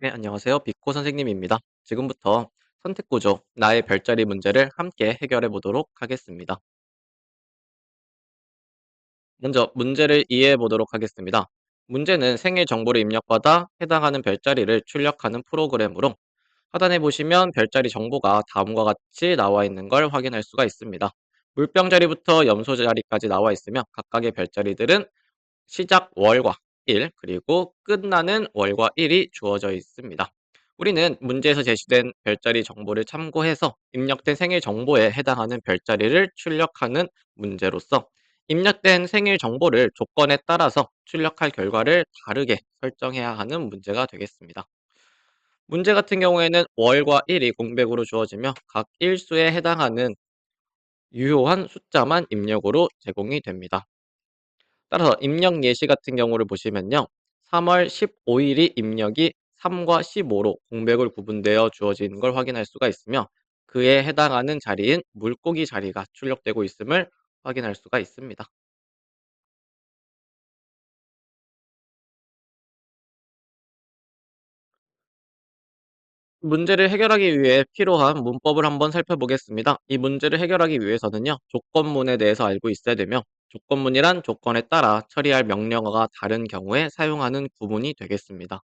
네, 안녕하세요. 비코 선생님입니다. 지금부터 선택구조, 나의 별자리 문제를 함께 해결해 보도록 하겠습니다. 먼저 문제를 이해해 보도록 하겠습니다. 문제는 생일 정보를 입력받아 해당하는 별자리를 출력하는 프로그램으로 하단에 보시면 별자리 정보가 다음과 같이 나와 있는 걸 확인할 수가 있습니다. 물병 자리부터 염소 자리까지 나와 있으며 각각의 별자리들은 시작 월과 일, 그리고 끝나는 월과 일이 주어져 있습니다. 우리는 문제에서 제시된 별자리 정보를 참고해서 입력된 생일 정보에 해당하는 별자리를 출력하는 문제로서 입력된 생일 정보를 조건에 따라서 출력할 결과를 다르게 설정해야 하는 문제가 되겠습니다. 문제 같은 경우에는 월과 일이 공백으로 주어지며 각 일수에 해당하는 유효한 숫자만 입력으로 제공이 됩니다. 따라서 입력 예시 같은 경우를 보시면요. 3월 15일이 입력이 3과 15로 공백을 구분되어 주어진 걸 확인할 수가 있으며 그에 해당하는 자리인 물고기 자리가 출력되고 있음을 확인할 수가 있습니다. 문제를 해결하기 위해 필요한 문법을 한번 살펴보겠습니다. 이 문제를 해결하기 위해서는요. 조건문에 대해서 알고 있어야 되며 조건문이란 조건에 따라 처리할 명령어가 다른 경우에 사용하는 구문이 되겠습니다.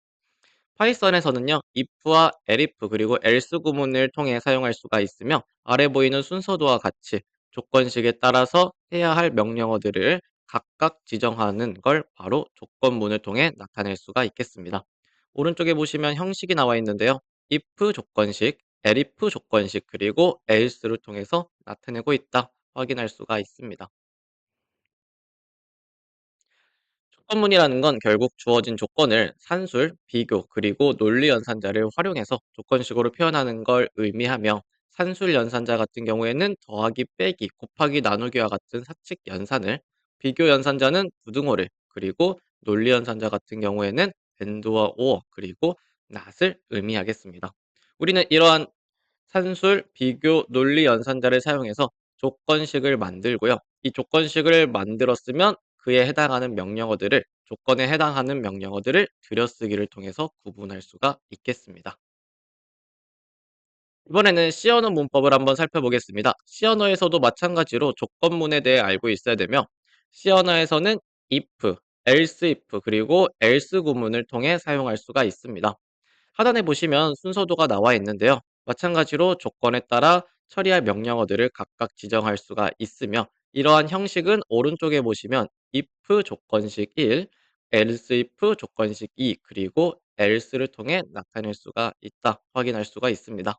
파이썬에서는요, if와 elif 그리고 else 구문을 통해 사용할 수가 있으며 아래 보이는 순서도와 같이 조건식에 따라서 해야 할 명령어들을 각각 지정하는 걸 바로 조건문을 통해 나타낼 수가 있겠습니다. 오른쪽에 보시면 형식이 나와 있는데요. if 조건식, elif 조건식, 그리고 else를 통해서 나타내고 있다 확인할 수가 있습니다. 조건문이라는 건 결국 주어진 조건을 산술, 비교, 그리고 논리 연산자를 활용해서 조건식으로 표현하는 걸 의미하며 산술 연산자 같은 경우에는 더하기, 빼기, 곱하기, 나누기와 같은 사칙 연산을, 비교 연산자는 부등호를, 그리고 논리 연산자 같은 경우에는 밴드와 오어, 그리고 낫을 의미하겠습니다. 우리는 이러한 산술, 비교, 논리 연산자를 사용해서 조건식을 만들고요. 이 조건식을 만들었으면 그에 해당하는 명령어들을 조건에 해당하는 명령어들을 들여쓰기를 통해서 구분할 수가 있겠습니다. 이번에는 C 언어 문법을 한번 살펴보겠습니다. C 언어에서도 마찬가지로 조건문에 대해 알고 있어야 되며 C 언어에서는 if, else if, 그리고 else 구문을 통해 사용할 수가 있습니다. 하단에 보시면 순서도가 나와 있는데요. 마찬가지로 조건에 따라 처리할 명령어들을 각각 지정할 수가 있으며 이러한 형식은 오른쪽에 보시면 if 조건식 1, else if 조건식 2, 그리고 else를 통해 나타낼 수가 있다 확인할 수가 있습니다.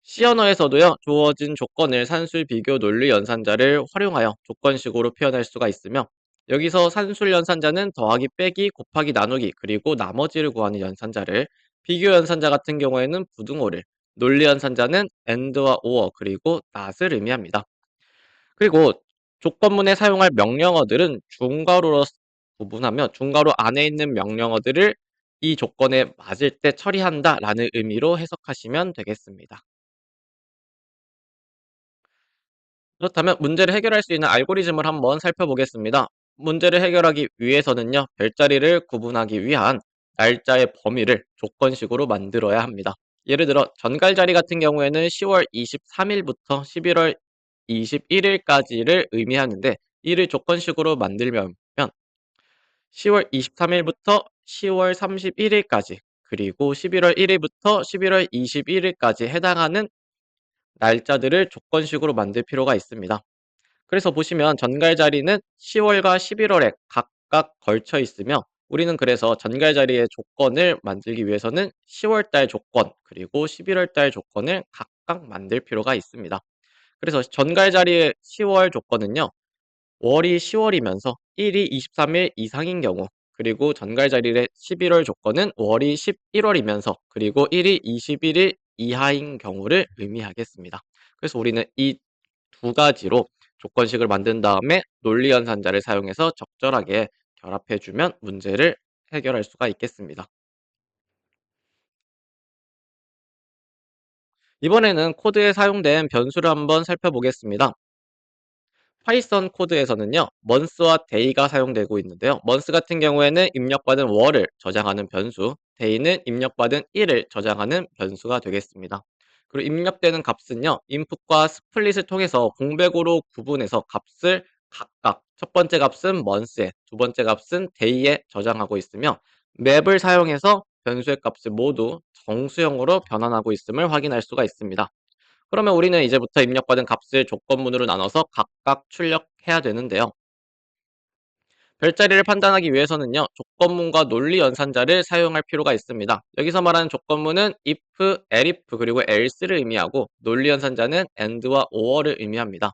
C 언어에서도요, 주어진 조건을 산술, 비교, 논리 연산자를 활용하여 조건식으로 표현할 수가 있으며, 여기서 산술 연산자는 더하기, 빼기, 곱하기, 나누기, 그리고 나머지를 구하는 연산자를, 비교 연산자 같은 경우에는 부등호를, 논리 연산자는 and와 or, 그리고 not을 의미합니다. 그리고 조건문에 사용할 명령어들은 중괄호로 구분하며 중괄호 안에 있는 명령어들을 이 조건에 맞을 때 처리한다라는 의미로 해석하시면 되겠습니다. 그렇다면 문제를 해결할 수 있는 알고리즘을 한번 살펴보겠습니다. 문제를 해결하기 위해서는요, 별자리를 구분하기 위한 날짜의 범위를 조건식으로 만들어야 합니다. 예를 들어, 전갈자리 같은 경우에는 10월 23일부터 11월 21일까지를 의미하는데, 이를 조건식으로 만들면 10월 23일부터 10월 31일까지, 그리고 11월 1일부터 11월 21일까지 해당하는 날짜들을 조건식으로 만들 필요가 있습니다. 그래서 보시면 전갈 자리는 10월과 11월에 각각 걸쳐 있으며 우리는 그래서 전갈 자리의 조건을 만들기 위해서는 10월 달 조건 그리고 11월 달 조건을 각각 만들 필요가 있습니다. 그래서 전갈 자리의 10월 조건은요. 월이 10월이면서 1이 23일 이상인 경우, 그리고 전갈 자리의 11월 조건은 월이 11월이면서 그리고 1이 21일 이하인 경우를 의미하겠습니다. 그래서 우리는 이 두 가지로 조건식을 만든 다음에 논리 연산자를 사용해서 적절하게 결합해 주면 문제를 해결할 수가 있겠습니다. 이번에는 코드에 사용된 변수를 한번 살펴보겠습니다. 파이썬 코드에서는요, months와 day가 사용되고 있는데요. month 같은 경우에는 입력받은 월을 저장하는 변수, day는 입력받은 일을 저장하는 변수가 되겠습니다. 그리고 입력되는 값은요, input과 split을 통해서 공백으로 구분해서 값을 각각 첫 번째 값은 month에, 두 번째 값은 day에 저장하고 있으며 맵을 사용해서 변수의 값을 모두 정수형으로 변환하고 있음을 확인할 수가 있습니다. 그러면 우리는 이제부터 입력받은 값을 조건문으로 나눠서 각각 출력해야 되는데요. 별자리를 판단하기 위해서는요, 조건문과 논리 연산자를 사용할 필요가 있습니다. 여기서 말하는 조건문은 if, elif, 그리고 else를 의미하고 논리 연산자는 and와 or를 의미합니다.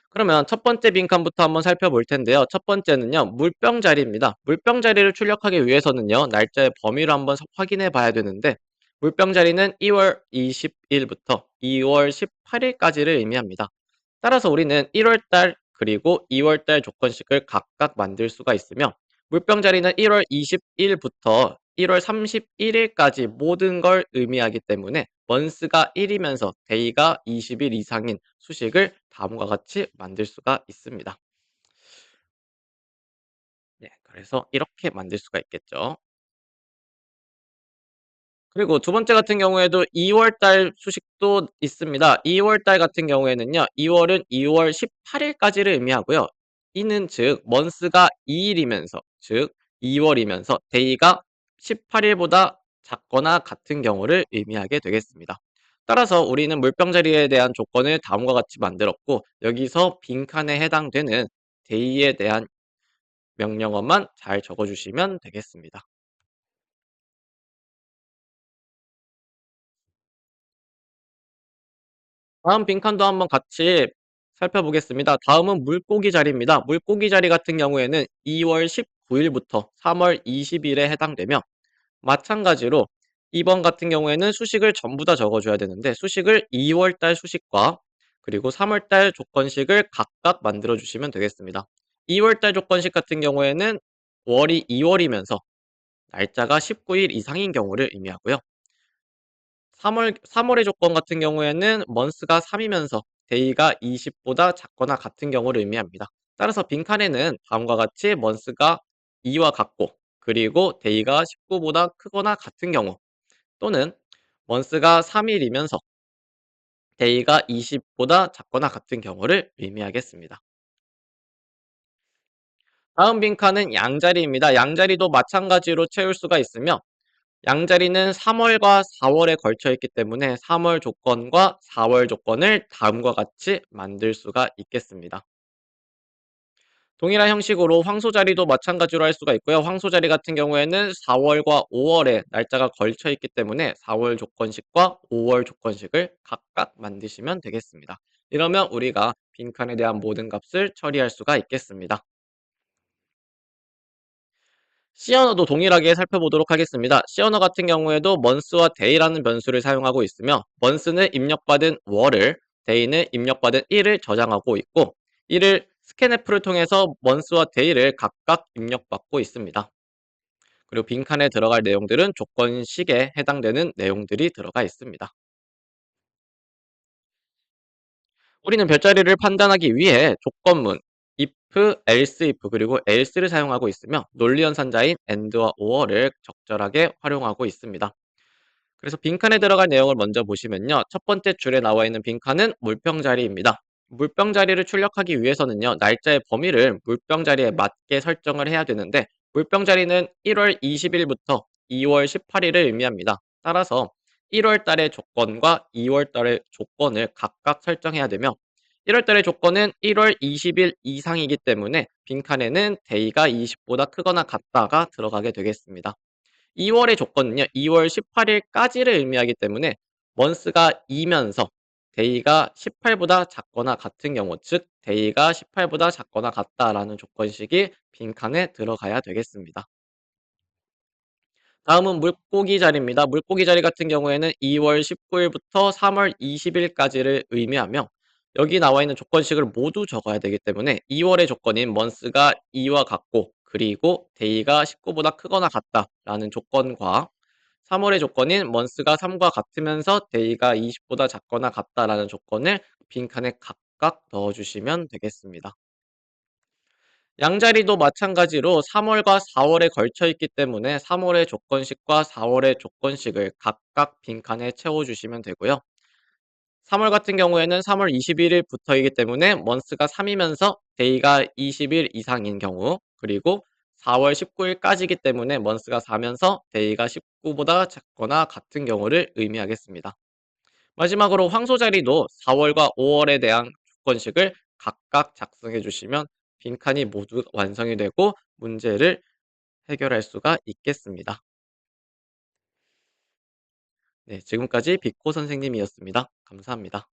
그러면 첫 번째 빈칸부터 한번 살펴볼 텐데요. 첫 번째는요, 물병 자리입니다. 물병 자리를 출력하기 위해서는요, 날짜의 범위를 한번 확인해 봐야 되는데, 물병 자리는 2월 20일부터 2월 18일까지를 의미합니다. 따라서 우리는 1월 달 그리고 2월 달 조건식을 각각 만들 수가 있으며, 물병 자리는 1월 20일부터 1월 31일까지 모든 걸 의미하기 때문에 months가 1이면서 day가 20일 이상인 수식을 다음과 같이 만들 수가 있습니다. 네, 그래서 이렇게 만들 수가 있겠죠. 그리고 두 번째 같은 경우에도 2월 달 수식도 있습니다. 2월 달 같은 경우에는요. 2월은 2월 18일까지를 의미하고요. 이는 즉 months가 2일이면서 즉 2월이면서 day가 18일보다 작거나 같은 경우를 의미하게 되겠습니다. 따라서 우리는 물병 자리에 대한 조건을 다음과 같이 만들었고 여기서 빈칸에 해당되는 day에 대한 명령어만 잘 적어 주시면 되겠습니다. 다음 빈칸도 한번 같이 살펴보겠습니다. 다음은 물고기 자리입니다. 물고기 자리 같은 경우에는 2월 19일부터 3월 20일에 해당되며 마찬가지로 2번 같은 경우에는 수식을 전부 다 적어줘야 되는데 수식을 2월 달 수식과 그리고 3월 달 조건식을 각각 만들어 주시면 되겠습니다. 2월 달 조건식 같은 경우에는 월이 2월이면서 날짜가 19일 이상인 경우를 의미하고요. 3월의 조건 같은 경우에는 months가 3이면서 day가 20보다 작거나 같은 경우를 의미합니다. 따라서 빈칸에는 다음과 같이 months가 2와 같고 그리고 day가 19보다 크거나 같은 경우 또는 months가 3일이면서 day가 20보다 작거나 같은 경우를 의미하겠습니다. 다음 빈칸은 양자리입니다. 양자리도 마찬가지로 채울 수가 있으며 양자리는 3월과 4월에 걸쳐 있기 때문에 3월 조건과 4월 조건을 다음과 같이 만들 수가 있겠습니다. 동일한 형식으로 황소자리도 마찬가지로 할 수가 있고요. 황소자리 같은 경우에는 4월과 5월에 날짜가 걸쳐 있기 때문에 4월 조건식과 5월 조건식을 각각 만드시면 되겠습니다. 이러면 우리가 빈칸에 대한 모든 값을 처리할 수가 있겠습니다. C 언어도 동일하게 살펴보도록 하겠습니다. C 언어 같은 경우에도 months와 day라는 변수를 사용하고 있으며 months는 입력받은 월을, day는 입력받은 일을 저장하고 있고 이를 scanf를 통해서 months와 day를 각각 입력받고 있습니다. 그리고 빈칸에 들어갈 내용들은 조건식에 해당되는 내용들이 들어가 있습니다. 우리는 별자리를 판단하기 위해 조건문 if, else if 그리고 else를 사용하고 있으며 논리연산자인 and와 or를 적절하게 활용하고 있습니다. 그래서 빈칸에 들어갈 내용을 먼저 보시면요. 첫 번째 줄에 나와 있는 빈칸은 물병 자리입니다. 물병 자리를 출력하기 위해서는요. 날짜의 범위를 물병 자리에 맞게 설정을 해야 되는데 물병 자리는 1월 20일부터 2월 18일을 의미합니다. 따라서 1월 달의 조건과 2월 달의 조건을 각각 설정해야 되며 1월 달의 조건은 1월 20일 이상이기 때문에 빈칸에는 day가 20보다 크거나 같다가 들어가게 되겠습니다. 2월의 조건은요. 2월 18일까지를 의미하기 때문에 months가 2면서 day가 18보다 작거나 같은 경우 즉 day가 18보다 작거나 같다라는 조건식이 빈칸에 들어가야 되겠습니다. 다음은 물고기 자리입니다. 물고기 자리 같은 경우에는 2월 19일부터 3월 20일까지를 의미하며 여기 나와 있는 조건식을 모두 적어야 되기 때문에 2월의 조건인 months가 2와 같고 그리고 day가 19보다 크거나 같다라는 조건과 3월의 조건인 months가 3과 같으면서 day가 20보다 작거나 같다라는 조건을 빈칸에 각각 넣어 주시면 되겠습니다. 양자리도 마찬가지로 3 월과 4 월에 걸쳐 있기 때문에 3 월의 조건식과 4 월의 조건식을 각각 빈칸에 채워 주시면 되고요. 3월 같은 경우에는 3월 21 일부터이기 때문에 month가 3 이면서 day가 20일 이상인 경우, 그리고 4월 19 일까지이기 때문에 month가 4 면서 day가 19 보다 작거나 같은 경우를 의미하겠습니다. 마지막으로 황소자리도 4 월과 5 월에 대한 조건식을 각각 작성해 주시면 빈칸이 모두 완성이 되고 문제를 해결할 수가 있겠습니다. 네, 지금까지 빅코 선생님이었습니다. 감사합니다.